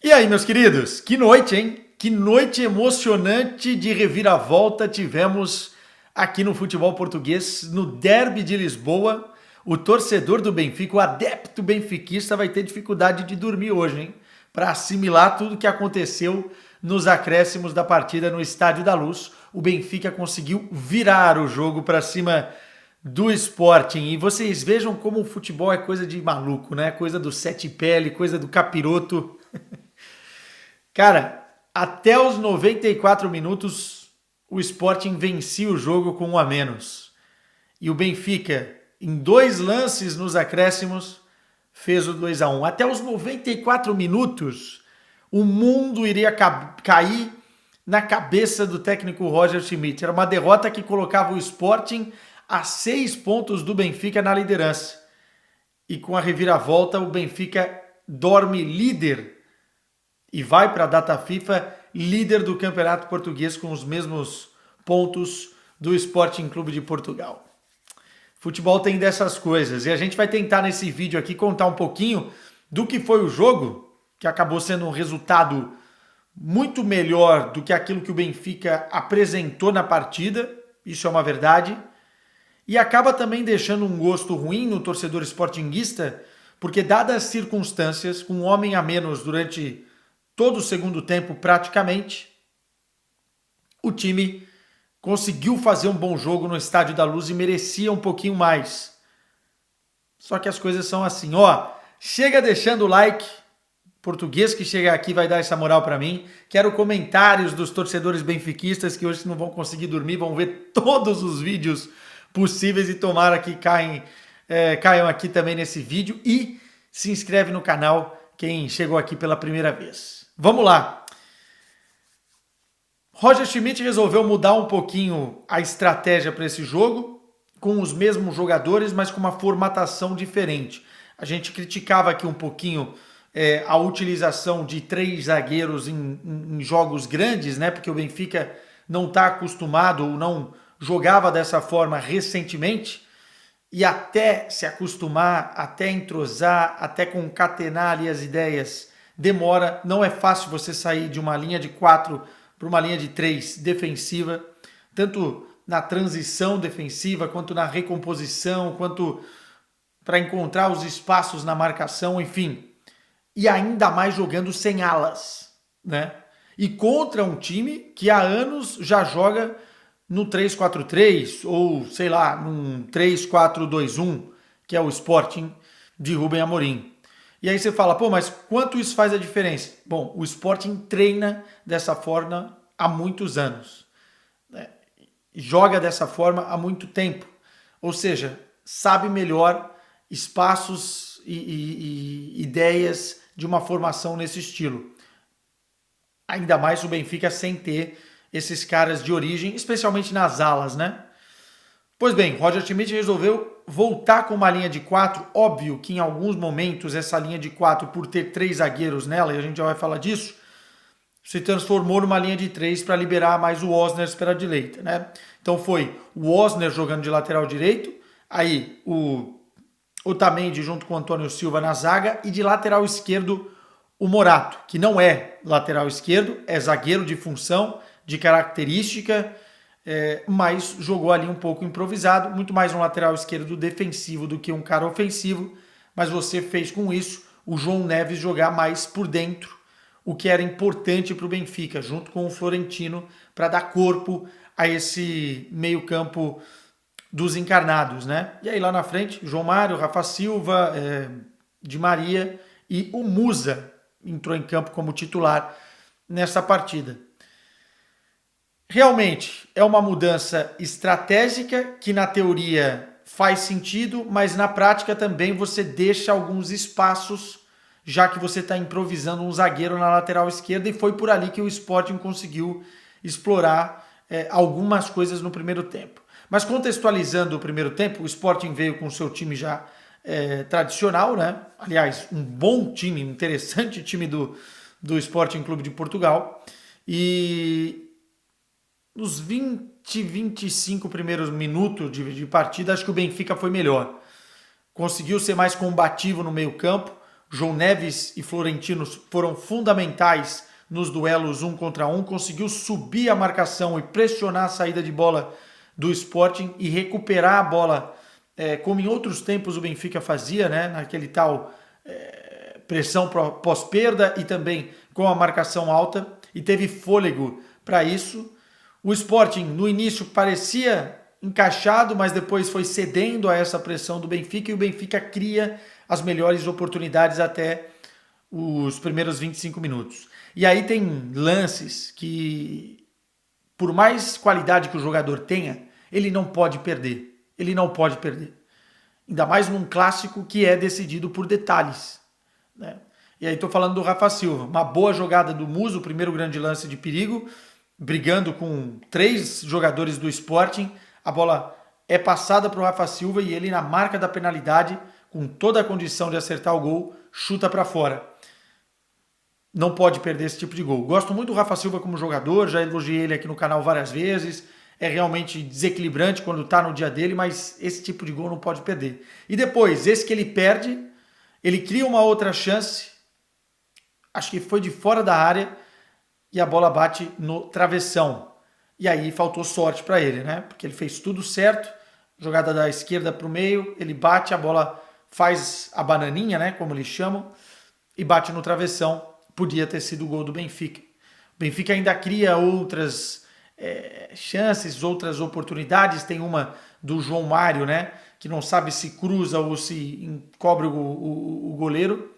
E aí, meus queridos? Que noite, hein? Que noite emocionante de reviravolta tivemos aqui no futebol português, no Derby de Lisboa. O torcedor do Benfica, o adepto benfiquista, vai ter dificuldade de dormir hoje, hein? Para assimilar tudo que aconteceu nos acréscimos da partida no Estádio da Luz. O Benfica conseguiu virar o jogo para cima do Sporting. E vocês vejam como o futebol é coisa de maluco, né? Coisa do sete pele, coisa do capiroto. Cara, até os 94 minutos, o Sporting vencia o jogo com 1 a menos. E o Benfica, em 2 lances nos acréscimos, fez o 2 a 1. Até os 94 minutos, o mundo iria cair na cabeça do técnico Roger Schmidt. Era uma derrota que colocava o Sporting a 6 pontos do Benfica na liderança. E com a reviravolta, o Benfica dorme líder e vai para a data FIFA líder do Campeonato Português com os mesmos pontos do Sporting Clube de Portugal. Futebol tem dessas coisas e a gente vai tentar nesse vídeo aqui contar um pouquinho do que foi o jogo, que acabou sendo um resultado muito melhor do que aquilo que o Benfica apresentou na partida, isso é uma verdade, e acaba também deixando um gosto ruim no torcedor sportinguista, porque dadas as circunstâncias, com um homem a menos durante todo o segundo tempo praticamente, o time conseguiu fazer um bom jogo no Estádio da Luz e merecia um pouquinho mais. Só que as coisas são assim, ó, chega deixando o like, português que chega aqui vai dar essa moral pra mim, quero comentários dos torcedores benfiquistas que hoje não vão conseguir dormir, vão ver todos os vídeos possíveis e tomara que caiam aqui também nesse vídeo e se inscreve no canal quem chegou aqui pela primeira vez. Vamos lá. Roger Schmidt resolveu mudar um pouquinho a estratégia para esse jogo, com os mesmos jogadores, mas com uma formatação diferente. A gente criticava aqui um pouquinho a utilização de 3 zagueiros em jogos grandes, né? Porque o Benfica não está acostumado ou não jogava dessa forma recentemente. E até se acostumar, até entrosar, até concatenar ali as ideias, demora. Não é fácil você sair de uma linha de 4 para uma linha de 3 defensiva, tanto na transição defensiva, quanto na recomposição, quanto para encontrar os espaços na marcação, enfim. E ainda mais jogando sem alas, né? E contra um time que há anos já joga no 3-4-3 ou, sei lá, num 3-4-2-1, que é o Sporting de Rubem Amorim. E aí você fala, pô, mas quanto isso faz a diferença? Bom, o Sporting treina dessa forma há muitos anos, né? Joga dessa forma há muito tempo. Ou seja, sabe melhor espaços e ideias de uma formação nesse estilo. Ainda mais o Benfica sem ter esses caras de origem, especialmente nas alas, né? Pois bem, Roger Schmidt resolveu voltar com uma linha de 4. Óbvio que em alguns momentos essa linha de 4, por ter 3 zagueiros nela, e a gente já vai falar disso, se transformou numa linha de 3 para liberar mais o Osner pela direita, né? Então foi o Osner jogando de lateral direito, aí o Otamendi junto com o Antônio Silva na zaga e de lateral esquerdo o Morato, que não é lateral esquerdo, é zagueiro de função, de característica, mas jogou ali um pouco improvisado, muito mais um lateral esquerdo defensivo do que um cara ofensivo, mas você fez com isso o João Neves jogar mais por dentro, o que era importante para o Benfica, junto com o Florentino, para dar corpo a esse meio-campo dos encarnados, né? E aí lá na frente, João Mário, Rafa Silva, Di Maria e o Musa entrou em campo como titular nessa partida. Realmente é uma mudança estratégica que na teoria faz sentido, mas na prática também você deixa alguns espaços, já que você está improvisando um zagueiro na lateral esquerda e foi por ali que o Sporting conseguiu explorar algumas coisas no primeiro tempo. Mas contextualizando o primeiro tempo, o Sporting veio com o seu time já tradicional, né? Aliás, um bom time, um interessante time do Sporting Clube de Portugal. E nos 20, 25 primeiros minutos de partida, acho que o Benfica foi melhor. Conseguiu ser mais combativo no meio campo, João Neves e Florentino foram fundamentais nos duelos 1 contra 1, conseguiu subir a marcação e pressionar a saída de bola do Sporting e recuperar a bola, como em outros tempos o Benfica fazia, né? Naquele tal pressão pós-perda e também com a marcação alta, e teve fôlego para isso. O Sporting no início parecia encaixado, mas depois foi cedendo a essa pressão do Benfica, e o Benfica cria as melhores oportunidades até os primeiros 25 minutos. E aí tem lances que, por mais qualidade que o jogador tenha, ele não pode perder. Ele não pode perder. Ainda mais num clássico que é decidido por detalhes, né? E aí estou falando do Rafa Silva. Uma boa jogada do Muso, o primeiro grande lance de perigo, brigando com 3 jogadores do Sporting. A bola é passada para o Rafa Silva e ele, na marca da penalidade, com toda a condição de acertar o gol, chuta para fora. Não pode perder esse tipo de gol. Gosto muito do Rafa Silva como jogador, já elogiei ele aqui no canal várias vezes. É realmente desequilibrante quando está no dia dele, mas esse tipo de gol não pode perder. E depois, esse que ele perde, ele cria uma outra chance, acho que foi de fora da área, e a bola bate no travessão. E aí faltou sorte para ele, né? Porque ele fez tudo certo, jogada da esquerda para o meio, ele bate, a bola faz a bananinha, né? Como eles chamam, e bate no travessão. Podia ter sido o gol do Benfica. O Benfica ainda cria outras chances, outras oportunidades. Tem uma do João Mário, né? Que não sabe se cruza ou se encobre o goleiro,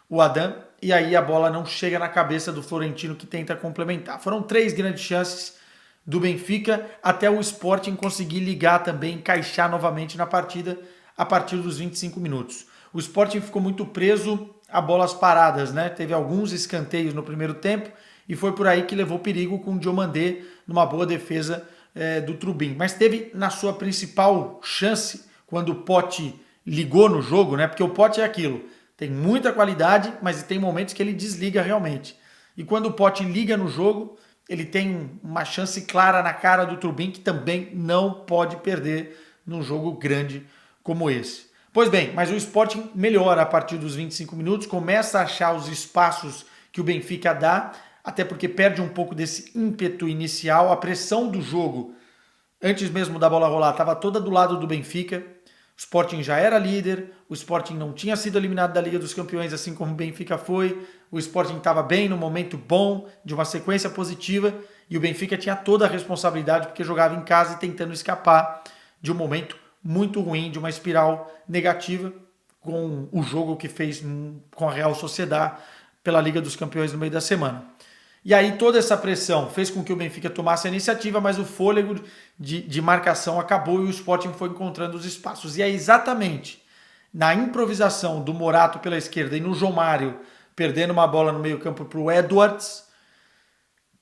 o Adam, e aí a bola não chega na cabeça do Florentino, que tenta complementar. Foram 3 grandes chances do Benfica até o Sporting conseguir ligar também, encaixar novamente na partida a partir dos 25 minutos. O Sporting ficou muito preso a bolas paradas, né? Teve alguns escanteios no primeiro tempo e foi por aí que levou perigo com o Diomandé numa boa defesa do Trubin. Mas teve na sua principal chance, quando o Pote ligou no jogo, né? Porque o Pote é aquilo, tem muita qualidade, mas tem momentos que ele desliga realmente. E quando o Pote liga no jogo, ele tem uma chance clara na cara do Trubin, que também não pode perder num jogo grande como esse. Pois bem, mas o Sporting melhora a partir dos 25 minutos, começa a achar os espaços que o Benfica dá, até porque perde um pouco desse ímpeto inicial, a pressão do jogo, antes mesmo da bola rolar, estava toda do lado do Benfica. O Sporting já era líder, o Sporting não tinha sido eliminado da Liga dos Campeões, assim como o Benfica foi, o Sporting estava bem, no momento bom, de uma sequência positiva, e o Benfica tinha toda a responsabilidade, porque jogava em casa e tentando escapar de um momento muito ruim, de uma espiral negativa, com o jogo que fez com a Real Sociedad pela Liga dos Campeões no meio da semana. E aí toda essa pressão fez com que o Benfica tomasse a iniciativa, mas o fôlego de marcação acabou e o Sporting foi encontrando os espaços. E é exatamente na improvisação do Morato pela esquerda e no João Mário perdendo uma bola no meio campo para o Edwards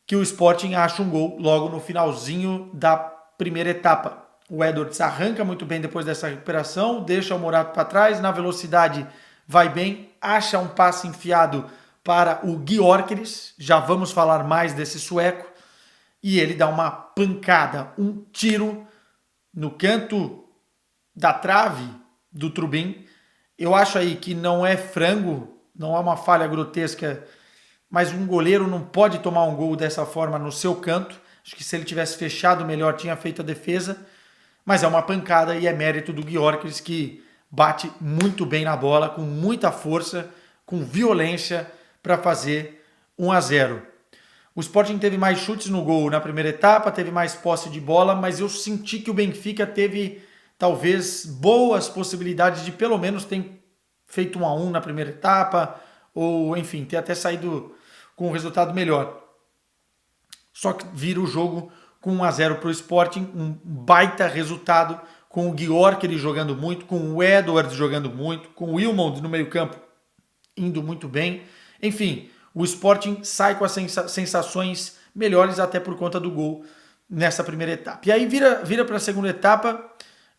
que o Sporting acha um gol logo no finalzinho da primeira etapa. O Edwards arranca muito bem depois dessa recuperação, deixa o Morato para trás, na velocidade vai bem, acha um passe enfiado para o Gyökeres, já vamos falar mais desse sueco, e ele dá uma pancada, um tiro no canto da trave do Trubin. Eu acho aí que não é frango, não é uma falha grotesca, mas um goleiro não pode tomar um gol dessa forma no seu canto. Acho que se ele tivesse fechado melhor, tinha feito a defesa. Mas é uma pancada e é mérito do Gyökeres, que bate muito bem na bola, com muita força, com violência, para fazer 1-0. O Sporting teve mais chutes no gol na primeira etapa, teve mais posse de bola, mas eu senti que o Benfica teve talvez boas possibilidades de pelo menos ter feito 1-1 na primeira etapa, ou enfim, ter até saído com um resultado melhor. Só que vira o jogo com 1-0 para o Sporting, um baita resultado, com o Gyökeres jogando muito, com o Edwards jogando muito, com o Wilmond no meio campo indo muito bem. Enfim, o Sporting sai com as sensações melhores até por conta do gol nessa primeira etapa. E aí vira para a segunda etapa,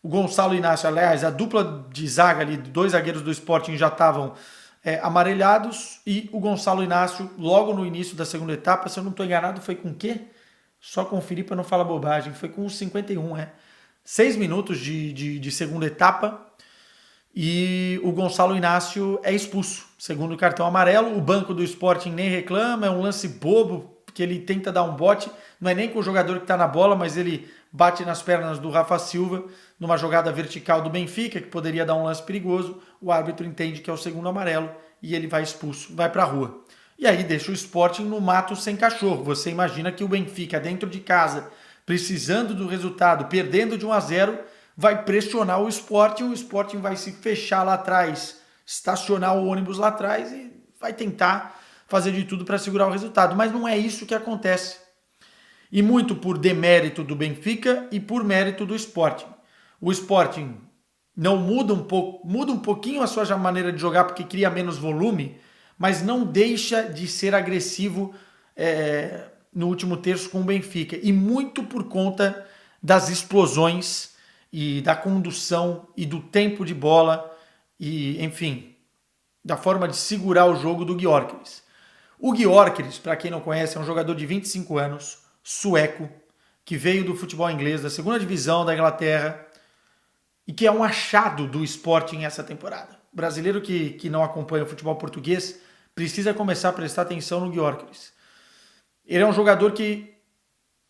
o Gonçalo Inácio, aliás, a dupla de zaga ali, 2 zagueiros do Sporting já estavam amarelados, e o Gonçalo Inácio, logo no início da segunda etapa, se eu não estou enganado, foi com o quê? Só conferir para não falar bobagem, foi com os 51, 6 minutos de segunda etapa, e o Gonçalo Inácio é expulso, segundo cartão amarelo. O banco do Sporting nem reclama, é um lance bobo, que ele tenta dar um bote, não é nem com o jogador que está na bola, mas ele bate nas pernas do Rafa Silva, numa jogada vertical do Benfica, que poderia dar um lance perigoso. O árbitro entende que é o segundo amarelo e ele vai expulso, vai para a rua. E aí deixa o Sporting no mato sem cachorro. Você imagina que o Benfica, dentro de casa, precisando do resultado, perdendo de 1-0, vai pressionar o Sporting vai se fechar lá atrás, estacionar o ônibus lá atrás e vai tentar fazer de tudo para segurar o resultado. Mas não é isso que acontece. E muito por demérito do Benfica e por mérito do Sporting. O Sporting não muda um pouquinho a sua maneira de jogar porque cria menos volume, mas não deixa de ser agressivo no último terço com o Benfica. E muito por conta das explosões e da condução e do tempo de bola e, enfim, da forma de segurar o jogo do Gyökeres. O Gyökeres, para quem não conhece, é um jogador de 25 anos, sueco, que veio do futebol inglês, da segunda divisão da Inglaterra, e que é um achado do Sporting essa temporada. O brasileiro que não acompanha o futebol português precisa começar a prestar atenção no Gyökeres. Ele é um jogador que,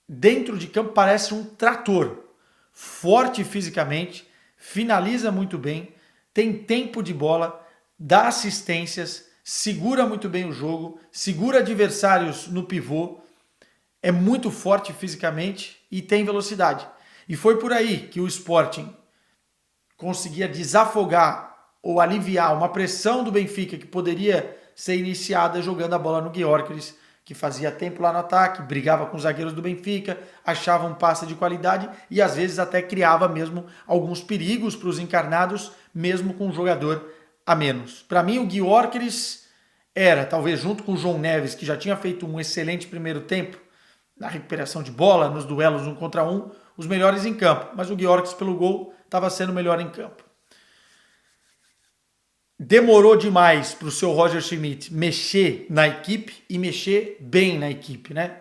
dentro de campo, parece um trator. Forte fisicamente, finaliza muito bem, tem tempo de bola, dá assistências, segura muito bem o jogo, segura adversários no pivô, é muito forte fisicamente e tem velocidade. E foi por aí que o Sporting conseguia desafogar ou aliviar uma pressão do Benfica que poderia ser iniciada jogando a bola no Gyökeres, que fazia tempo lá no ataque, brigava com os zagueiros do Benfica, achava um passe de qualidade e às vezes até criava mesmo alguns perigos para os encarnados, mesmo com um jogador a menos. Para mim, o Gyökeres era, talvez junto com o João Neves, que já tinha feito um excelente primeiro tempo, na recuperação de bola, nos duelos 1 contra 1, os melhores em campo. Mas o Gyökeres, pelo gol, estava sendo o melhor em campo. Demorou demais para o seu Roger Schmidt mexer na equipe e mexer bem na equipe, né?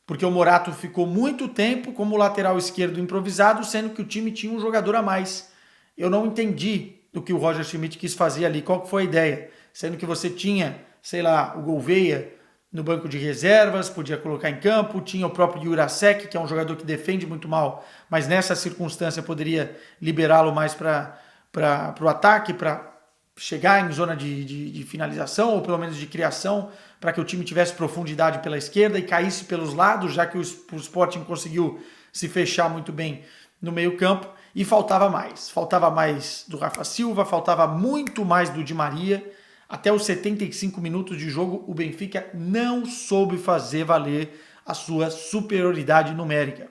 Porque o Morato ficou muito tempo como lateral esquerdo improvisado, sendo que o time tinha um jogador a mais. Eu não entendi o que o Roger Schmidt quis fazer ali, qual foi a ideia? Sendo que você tinha, sei lá, o Gouveia no banco de reservas, podia colocar em campo, tinha o próprio Jurasek, que é um jogador que defende muito mal, mas nessa circunstância poderia liberá-lo mais para o ataque, para chegar em zona de finalização, ou pelo menos de criação, para que o time tivesse profundidade pela esquerda e caísse pelos lados, já que o Sporting conseguiu se fechar muito bem no meio campo, e faltava mais do Rafa Silva, faltava muito mais do Di Maria. Até os 75 minutos de jogo, o Benfica não soube fazer valer a sua superioridade numérica,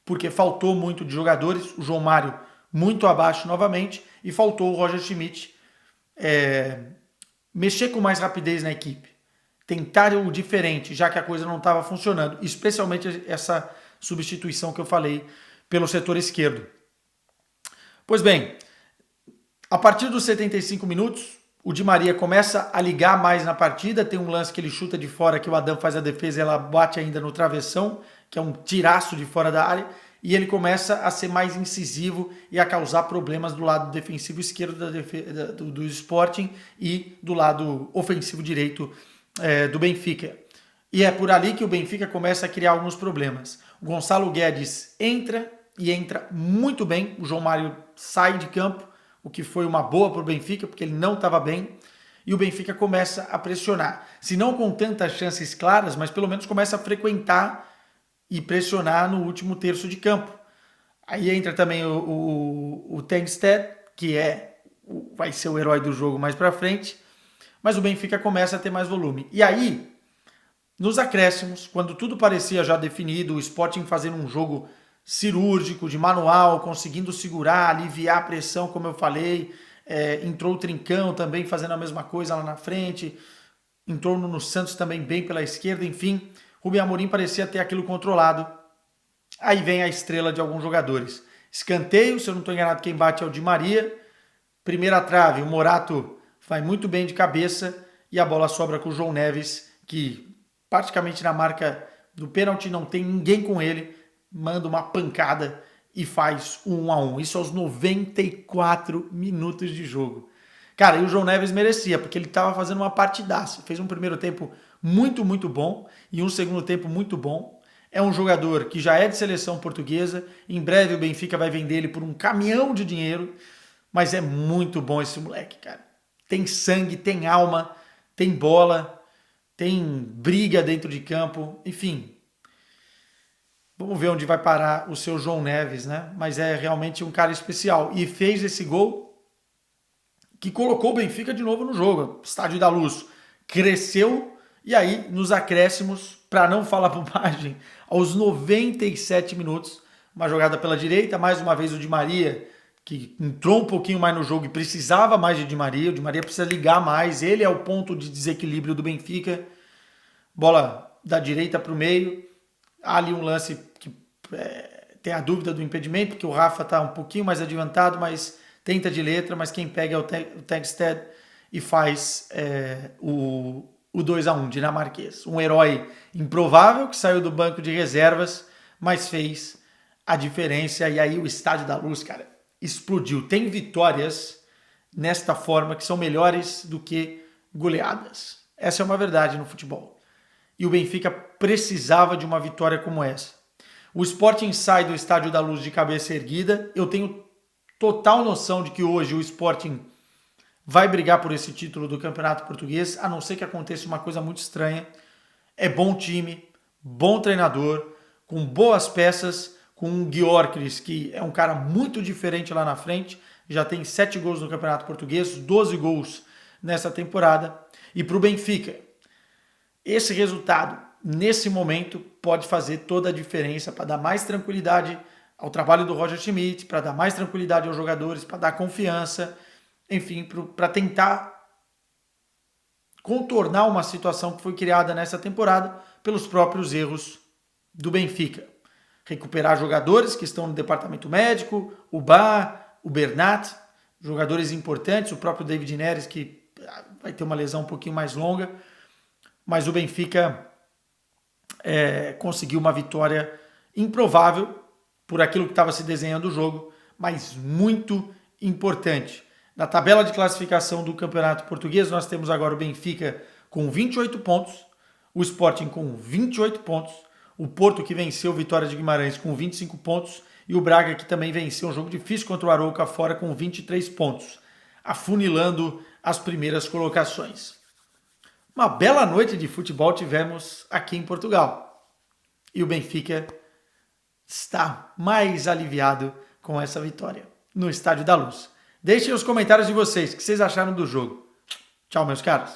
porque faltou muito de jogadores, o João Mário muito abaixo novamente, e faltou o Roger Schmidt mexer com mais rapidez na equipe, tentar o diferente, já que a coisa não estava funcionando, especialmente essa substituição que eu falei pelo setor esquerdo. Pois bem, a partir dos 75 minutos, o Di Maria começa a ligar mais na partida, tem um lance que ele chuta de fora, que o Adam faz a defesa e ela bate ainda no travessão, que é um tiraço de fora da área, e ele começa a ser mais incisivo e a causar problemas do lado defensivo esquerdo do Sporting e do lado ofensivo direito do Benfica. E é por ali que o Benfica começa a criar alguns problemas. O Gonçalo Guedes entra muito bem, o João Mário sai de campo, o que foi uma boa para o Benfica, porque ele não estava bem, e o Benfica começa a pressionar. Se não com tantas chances claras, mas pelo menos começa a frequentar e pressionar no último terço de campo. Aí entra também o Tengsted, que vai ser o herói do jogo mais para frente, mas o Benfica começa a ter mais volume. E aí, nos acréscimos, quando tudo parecia já definido, o Sporting fazendo um jogo cirúrgico, de manual, conseguindo segurar, aliviar a pressão, como eu falei, entrou o Trincão também fazendo a mesma coisa lá na frente, entrou o Nuno Santos também bem pela esquerda, enfim, Rubem Amorim parecia ter aquilo controlado. Aí vem a estrela de alguns jogadores. Escanteio, se eu não estou enganado, quem bate é o Di Maria. Primeira trave, o Morato vai muito bem de cabeça e a bola sobra com o João Neves, que praticamente na marca do pênalti não tem ninguém com ele, manda uma pancada e faz o 1-1. Isso aos 94 minutos de jogo. Cara, e o João Neves merecia, porque ele estava fazendo uma partidaça. Fez um primeiro tempo muito, muito bom e um segundo tempo muito bom. É um jogador que já é de seleção portuguesa. Em breve o Benfica vai vender ele por um caminhão de dinheiro. Mas é muito bom esse moleque, cara. Tem sangue, tem alma, tem bola, tem briga dentro de campo. Enfim, vamos ver onde vai parar o seu João Neves, né? Mas é realmente um cara especial. E fez esse gol que colocou o Benfica de novo no jogo. Estádio da Luz cresceu e aí nos acréscimos, para não falar bobagem, aos 97 minutos, uma jogada pela direita, mais uma vez o Di Maria, que entrou um pouquinho mais no jogo e precisava mais de Di Maria. O Di Maria precisa ligar mais, ele é o ponto de desequilíbrio do Benfica. Bola da direita para o meio, há ali um lance que tem a dúvida do impedimento, porque o Rafa está um pouquinho mais adiantado, mas tenta de letra, mas quem pega é o Tengsted e faz o 2-1 dinamarquês. Um herói improvável que saiu do banco de reservas, mas fez a diferença. E aí o Estádio da Luz, cara, explodiu. Tem vitórias nesta forma que são melhores do que goleadas. Essa é uma verdade no futebol. E o Benfica precisava de uma vitória como essa. O Sporting sai do Estádio da Luz de cabeça erguida. Eu tenho total noção de que hoje o Sporting vai brigar por esse título do Campeonato Português, a não ser que aconteça uma coisa muito estranha. É bom time, bom treinador, com boas peças, com um Gyökeres, que é um cara muito diferente lá na frente, já tem 7 gols no Campeonato Português, 12 gols nessa temporada. E para o Benfica, esse resultado, nesse momento, pode fazer toda a diferença para dar mais tranquilidade ao trabalho do Roger Schmidt, para dar mais tranquilidade aos jogadores, para dar confiança, enfim, para tentar contornar uma situação que foi criada nessa temporada pelos próprios erros do Benfica. Recuperar jogadores que estão no departamento médico, o Bá, o Bernat, jogadores importantes, o próprio David Neres, que vai ter uma lesão um pouquinho mais longa, mas o Benfica conseguiu uma vitória improvável por aquilo que estava se desenhando o jogo, mas muito importante. Na tabela de classificação do Campeonato Português, nós temos agora o Benfica com 28 pontos, o Sporting com 28 pontos, o Porto que venceu o Vitória de Guimarães com 25 pontos e o Braga que também venceu um jogo difícil contra o Arouca fora com 23 pontos, afunilando as primeiras colocações. Uma bela noite de futebol tivemos aqui em Portugal e o Benfica está mais aliviado com essa vitória no Estádio da Luz. Deixem os comentários de vocês, o que vocês acharam do jogo. Tchau, meus caros.